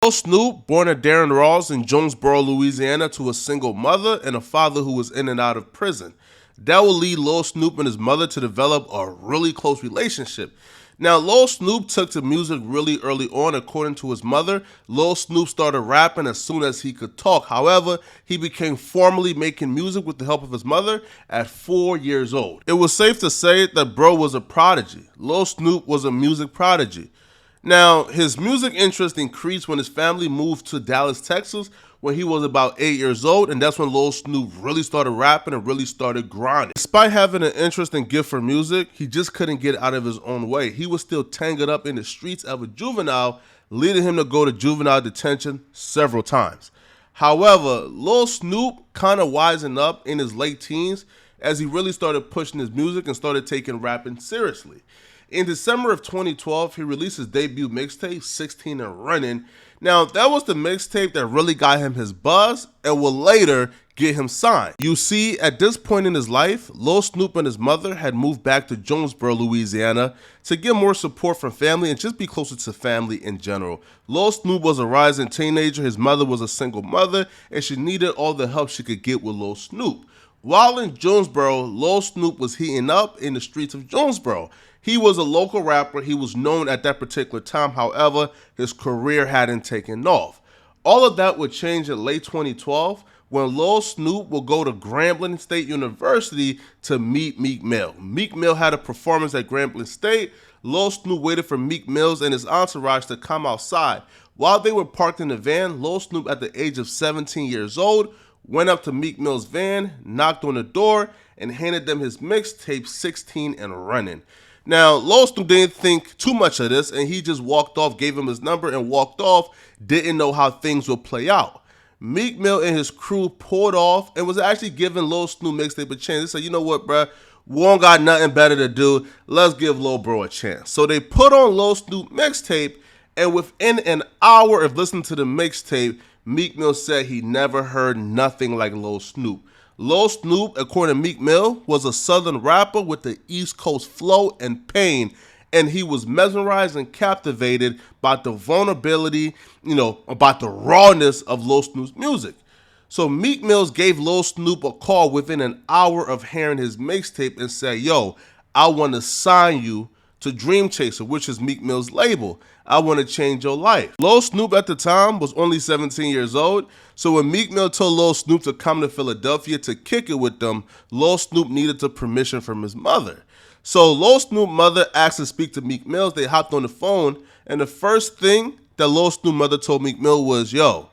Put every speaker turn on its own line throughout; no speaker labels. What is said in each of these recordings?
Lil Snupe, born at Darren Rawls in Jonesboro, Louisiana, to a single mother and a father who was in and out of prison. That will lead Lil Snupe and his mother to develop a really close relationship. Now, Lil Snupe took to music really early on. According to his mother, Lil Snupe started rapping as soon as he could talk. However, he became formally making music with the help of his mother at 4 years old. It was safe to say that bro was a prodigy. Lil Snupe was a music prodigy. Now, his music interest increased when his family moved to Dallas, Texas, when he was about 8 years old, and that's when Lil Snupe really started rapping and really started grinding. Despite having an interest and gift for music, he just couldn't get out of his own way. He was still tangled up in the streets of a juvenile, leading him to go to juvenile detention several times. However, Lil Snupe kind of wisened up in his late teens as he really started pushing his music and started taking rapping seriously. In December of 2012, he released his debut mixtape, 16 and Running. Now, that was the mixtape that really got him his buzz and will later get him signed. You see, at this point in his life, Lil Snupe and his mother had moved back to Jonesboro, Louisiana to get more support from family and just be closer to family in general. Lil Snupe was a rising teenager, his mother was a single mother, and she needed all the help she could get with Lil Snupe. While in Jonesboro, Lil Snupe was heating up in the streets of Jonesboro. He was a local rapper. He was known at that particular time. However, his career hadn't taken off. All of that would change in late 2012 when Lil Snupe will go to Grambling State University to meet Meek Mill. Meek Mill had a performance at Grambling State. Lil Snupe waited for Meek Mills and his entourage to come outside. While they were parked in the van, Lil Snupe, at the age of 17 years old, went up to Meek Mill's van, knocked on the door, and handed them his mixtape 16 and Running. Now, Lil Snupe didn't think too much of this, and he just walked off, gave him his number, and walked off, didn't know how things would play out. Meek Mill and his crew pulled off and was actually giving Lil Snupe mixtape a chance. They said, you know what, bruh, we don't got nothing better to do. Let's give Lil Bro a chance. So they put on Lil Snupe mixtape, and within an hour of listening to the mixtape, Meek Mill said he never heard nothing like Lil Snupe. Lil Snupe, according to Meek Mill, was a southern rapper with the East Coast flow and pain, and he was mesmerized and captivated by the vulnerability, about the rawness of Lil Snupe's music. So Meek Mills gave Lil Snupe a call within an hour of hearing his mixtape and said, yo, I want to sign you to Dreamchasers, which is Meek Mill's label. I want to change your life. Lil Snupe at the time was only 17 years old, so when Meek Mill told Lil Snupe to come to Philadelphia to kick it with them, Lil Snupe needed the permission from his mother. So Lil Snupe's mother asked to speak to Meek Mills. They hopped on the phone, and the first thing that Lil Snupe's mother told Meek Mill was, yo,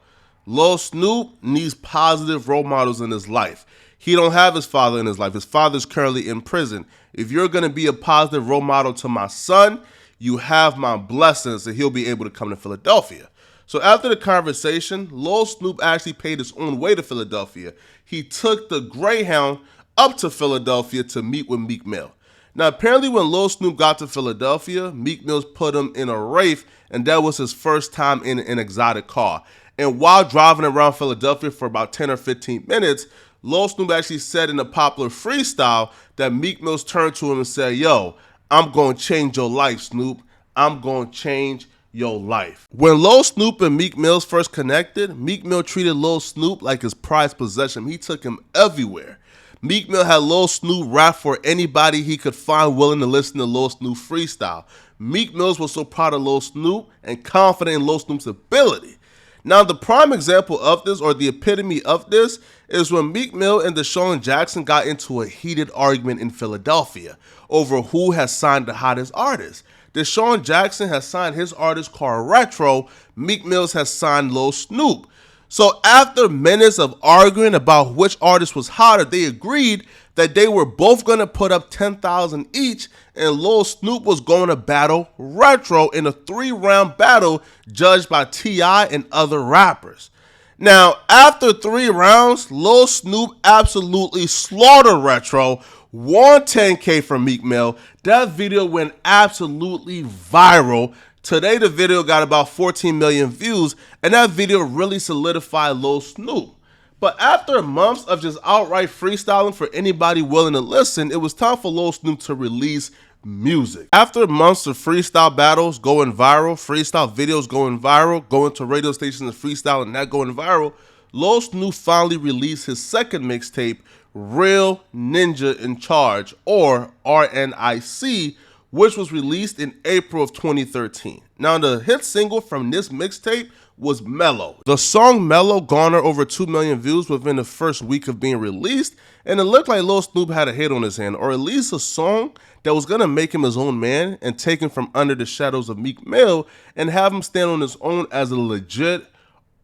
Lil Snupe needs positive role models in his life. He don't have his father in his life. His father's currently in prison. If you're going to be a positive role model to my son, you have my blessings that he'll be able to come to Philadelphia. So after the conversation, Lil Snupe actually paid his own way to Philadelphia. He took the Greyhound up to Philadelphia to meet with Meek Mill. Now, apparently when Lil Snupe got to Philadelphia, Meek Mills put him in a Wraith, and that was his first time in an exotic car. And while driving around Philadelphia for about 10 or 15 minutes, Lil Snupe actually said in a popular freestyle that Meek Mills turned to him and said, yo, I'm going to change your life, Snoop. I'm going to change your life. When Lil Snupe and Meek Mills first connected, Meek Mill treated Lil Snupe like his prized possession. He took him everywhere. Meek Mill had Lil Snupe rap for anybody he could find willing to listen to Lil Snupe freestyle. Meek Mills was so proud of Lil Snupe and confident in Lil Snupe's ability. Now, the prime example of this, or the epitome of this, is when Meek Mill and Deshaun Jackson got into a heated argument in Philadelphia over who has signed the hottest artist. Deshaun Jackson has signed his artist called Retro. Meek Mills has signed Lil Snupe. So after minutes of arguing about which artist was hotter, they agreed that they were both going to put up $10,000 each, and Lil Snupe was going to battle Retro in a 3-round battle judged by T.I. and other rappers. Now, after 3 rounds, Lil Snupe absolutely slaughtered Retro, won $10K from Meek Mill. That video went absolutely viral. Today, the video got about 14 million views, and that video really solidified Lil Snupe. But after months of just outright freestyling for anybody willing to listen, it was time for Lil Snupe to release music. After months of freestyle battles going viral, freestyle videos going viral, going to radio stations and freestyle and that going viral, Lil Snupe finally released his second mixtape, Real Ninja in Charge, or RNIC, which was released in April of 2013. Now, the hit single from this mixtape was Mellow. The song Mellow garnered over 2 million views within the first week of being released, and it looked like Lil Snupe had a hit on his hand, or at least a song that was gonna make him his own man and take him from under the shadows of Meek Mill and have him stand on his own as a legit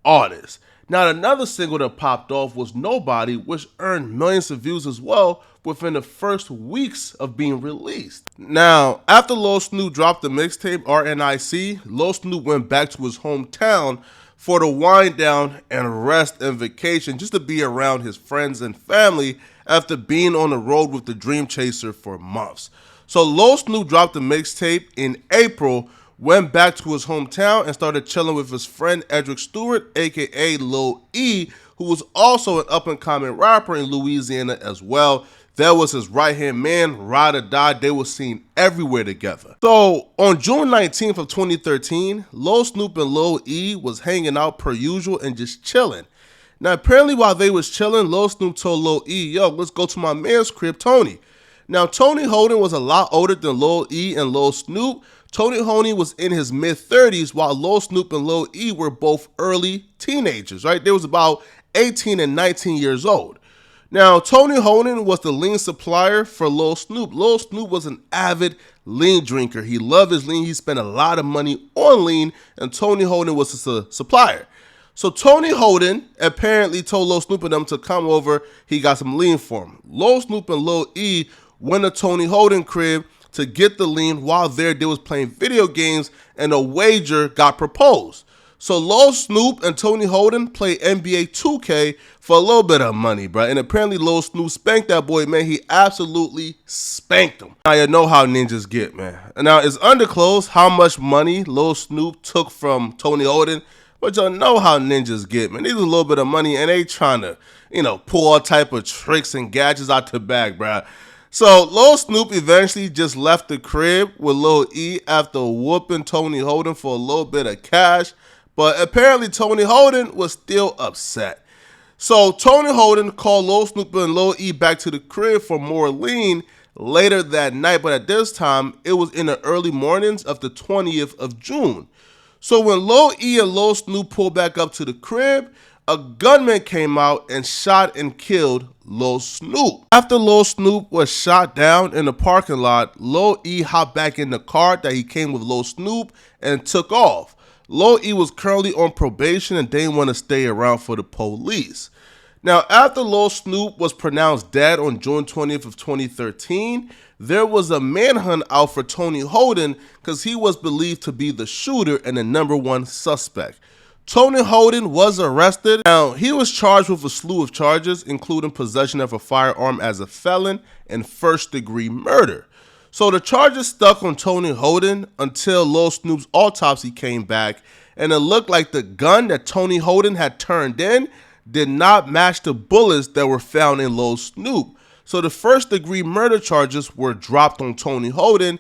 artist. Now, another single that popped off was Nobody, which earned millions of views as well within the first weeks of being released. Now, after Lil Snupe dropped the mixtape RNIC, Lil Snupe went back to his hometown for the wind down and rest and vacation, just to be around his friends and family after being on the road with the Dreamchasers for months. So Lil Snupe dropped the mixtape in April, went back to his hometown and started chilling with his friend Edric Stewart, aka Lil E, who was also an up-and-coming rapper in Louisiana as well. That was his right-hand man, ride or die. They were seen everywhere together. So on June 19th of 2013, Lil Snupe and Lil E was hanging out per usual and just chilling. Now, apparently while they was chilling, Lil Snupe told Lil E, yo, let's go to my man's crib, Tony. Now, Tony Holden was a lot older than Lil E and Lil Snupe. Tony Holden was in his mid-30s, while Lil Snupe and Lil E were both early teenagers, right? They was about 18 and 19 years old. Now, Tony Holden was the lean supplier for Lil Snupe. Lil Snupe was an avid lean drinker. He loved his lean. He spent a lot of money on lean, and Tony Holden was his supplier. So Tony Holden apparently told Lil Snupe and them to come over. He got some lean for him. Lil Snupe and Lil E went to Tony Holden crib to get the lean. While there, they was playing video games, and a wager got proposed. So Lil Snupe and Tony Holden played NBA 2K for a little bit of money, bro. And apparently Lil Snupe spanked that boy, man. He absolutely spanked him. Now, you know how ninjas get, man. And now, it's undisclosed how much money Lil Snupe took from Tony Holden, but y'all know how ninjas get, man. They do a little bit of money, and they trying to, pull all type of tricks and gadgets out the bag, bro. So Lil Snupe eventually just left the crib with Lil E after whooping Tony Holden for a little bit of cash. But apparently Tony Holden was still upset. So Tony Holden called Lil Snupe and Lil E back to the crib for more lean later that night. But at this time, it was in the early mornings of the 20th of June. So when Lil E and Lil Snupe pulled back up to the crib, a gunman came out and shot and killed Lil Snupe. After Lil Snupe was shot down in the parking lot, Lil E hopped back in the car that he came with Lil Snupe and took off. Lil E was currently on probation and didn't want to stay around for the police. Now, after Lil Snupe was pronounced dead on June 20th of 2013, there was a manhunt out for Tony Holden because he was believed to be the shooter and the #1 suspect. Tony Holden was arrested. Now, he was charged with a slew of charges, including possession of a firearm as a felon and first-degree murder. So the charges stuck on Tony Holden until Lil Snupe's autopsy came back, and it looked like the gun that Tony Holden had turned in did not match the bullets that were found in Lil Snupe. So the first-degree murder charges were dropped on Tony Holden,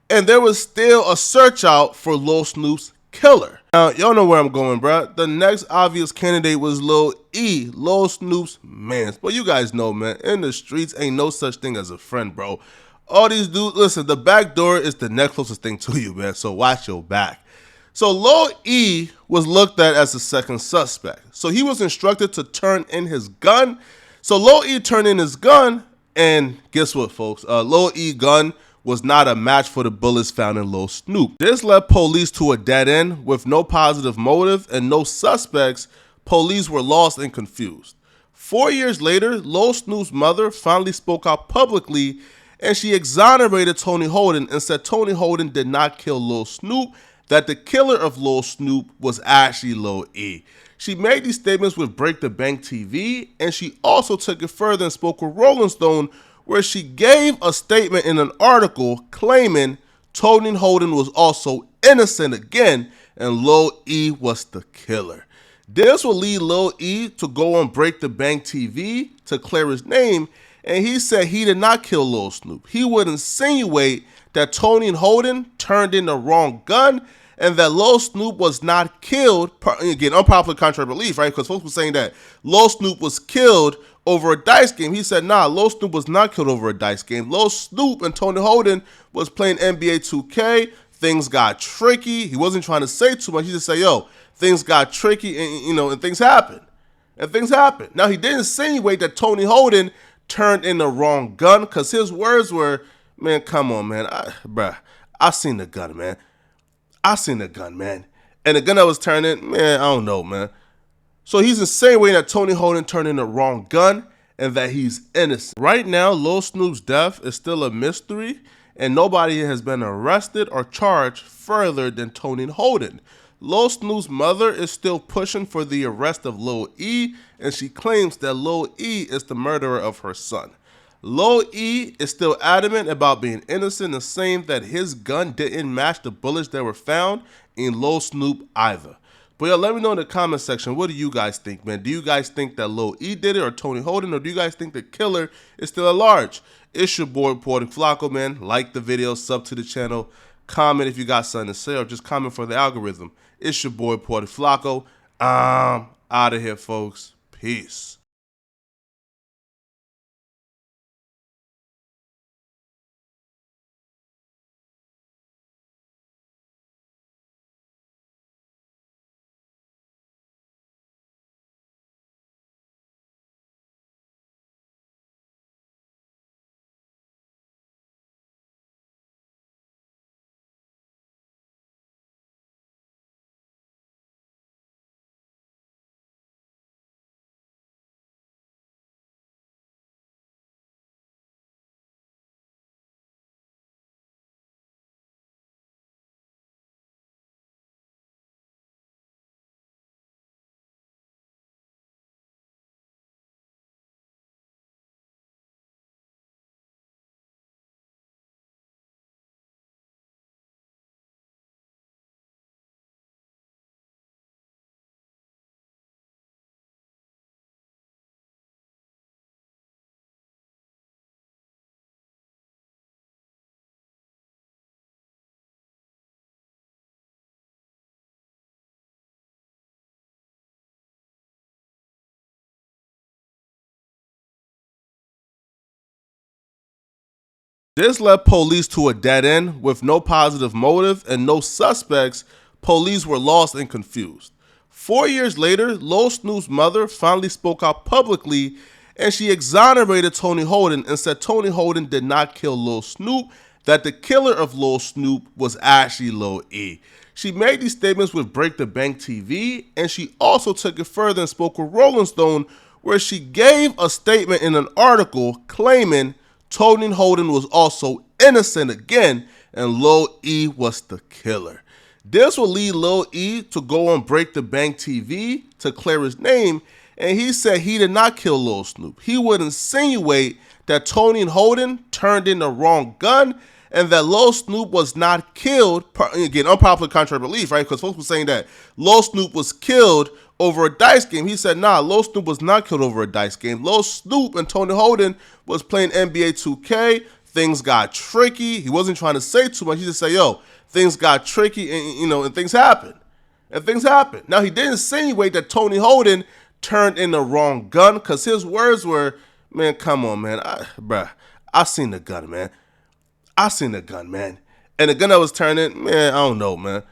and there was still a search out for Lil Snupe's killer. Now, y'all know where I'm going, bro. The next obvious candidate was Lil E, Lil Snupe's man. But you guys know, man, in the streets ain't no such thing as a friend, bro. All these dudes, listen, the back door is the next closest thing to you, man, so watch your back. So Lil E was looked at as the second suspect. So he was instructed to turn in his gun. So Lil E turned in his gun, and guess what, folks? Lil E gun was not a match for the bullets found in Lil Snupe. This led police to a dead end with no positive motive and no suspects. Police were lost and confused. 4 years later, Lil Snupe's mother finally spoke out publicly, and she exonerated Tony Holden and said Tony Holden did not kill Lil Snupe, that the killer of Lil Snupe was actually Lil E. She made these statements with Break the Bank TV, and she also took it further and spoke with Rolling Stone, where she gave a statement in an article claiming Tony Holden was also innocent again and Lil E was the killer. This will lead Lil E to go on Break the Bank TV to clear his name, and he said he did not kill Lil Snupe. He would insinuate that Tony Holden turned in the wrong gun and that Lil Snupe was not killed. Again, unpopular contrary belief, right? Because folks were saying that Lil Snupe was killed over a dice game. He said, nah, Lil Snupe was not killed over a dice game. Lil Snupe and Tony Holden was playing NBA 2K. Things got tricky. He wasn't trying to say too much. He just said, yo, things got tricky and things happened. And things happened. Now, he didn't insinuate that Tony Holden turned in the wrong gun because his words were, man, come on, man. I seen the gun, man. I seen the gun, man. And the gun that was turning, man, I don't know, man. So he's insinuating that Tony Holden turned in the wrong gun and that he's innocent. Right now, Lil Snupe's death is still a mystery, and nobody has been arrested or charged further than Tony Holden. Lil Snupe's mother is still pushing for the arrest of Lil E, and she claims that Lil E is the murderer of her son. Lil E is still adamant about being innocent and saying that his gun didn't match the bullets that were found in Lil Snupe either. But yo, let me know in the comment section, what do you guys think, man? Do you guys think that Lil E did it or Tony Holden, or do you guys think the killer is still at large? It's your boy, Reporting Flacco, man. Like the video, sub to the channel, comment if you got something to say, or just comment for the algorithm. It's your boy, Reporting Flacco. I'm out of here, folks. Peace. This led police to a dead end with no positive motive and no suspects. Police were lost and confused. 4 years later, Lil Snupe's mother finally spoke out publicly, and she exonerated Tony Holden and said Tony Holden did not kill Lil Snupe, that the killer of Lil Snupe was actually Lil E. She made these statements with Break the Bank TV, and she also took it further and spoke with Rolling Stone, where she gave a statement in an article claiming Tony Holden was also innocent again, and Lil E was the killer. This will lead Lil E to go on Break the Bank TV to clear his name, and he said he did not kill Lil Snupe. He would insinuate that Tony Holden turned in the wrong gun and that Lil Snupe was not killed. Again, unpopular contrary belief, right? Because folks were saying that Lil Snupe was killed over a dice game. He said, nah, Lil Snupe was not killed over a dice game. Lil Snupe and Tony Holden was playing NBA 2K. Things got tricky. He wasn't trying to say too much. He just said, yo, things got tricky and things happened. And things happened. Now, he didn't insinuate that Tony Holden turned in the wrong gun because his words were, man, come on, man. I seen the gun, man. I seen the gun, man. And the gun that was turning, man, I don't know, man.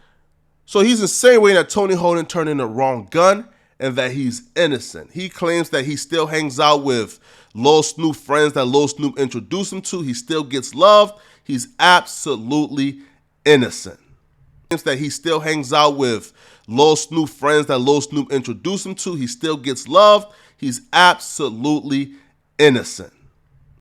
So he's insinuating that Tony Holden turned in the wrong gun and that he's innocent. He claims that he still hangs out with Lil Snupe friends that Lil Snupe introduced him to. He still gets loved. He's absolutely innocent. He claims that he still hangs out with Lil Snupe friends that Lil Snupe introduced him to. He still gets loved. He's absolutely innocent.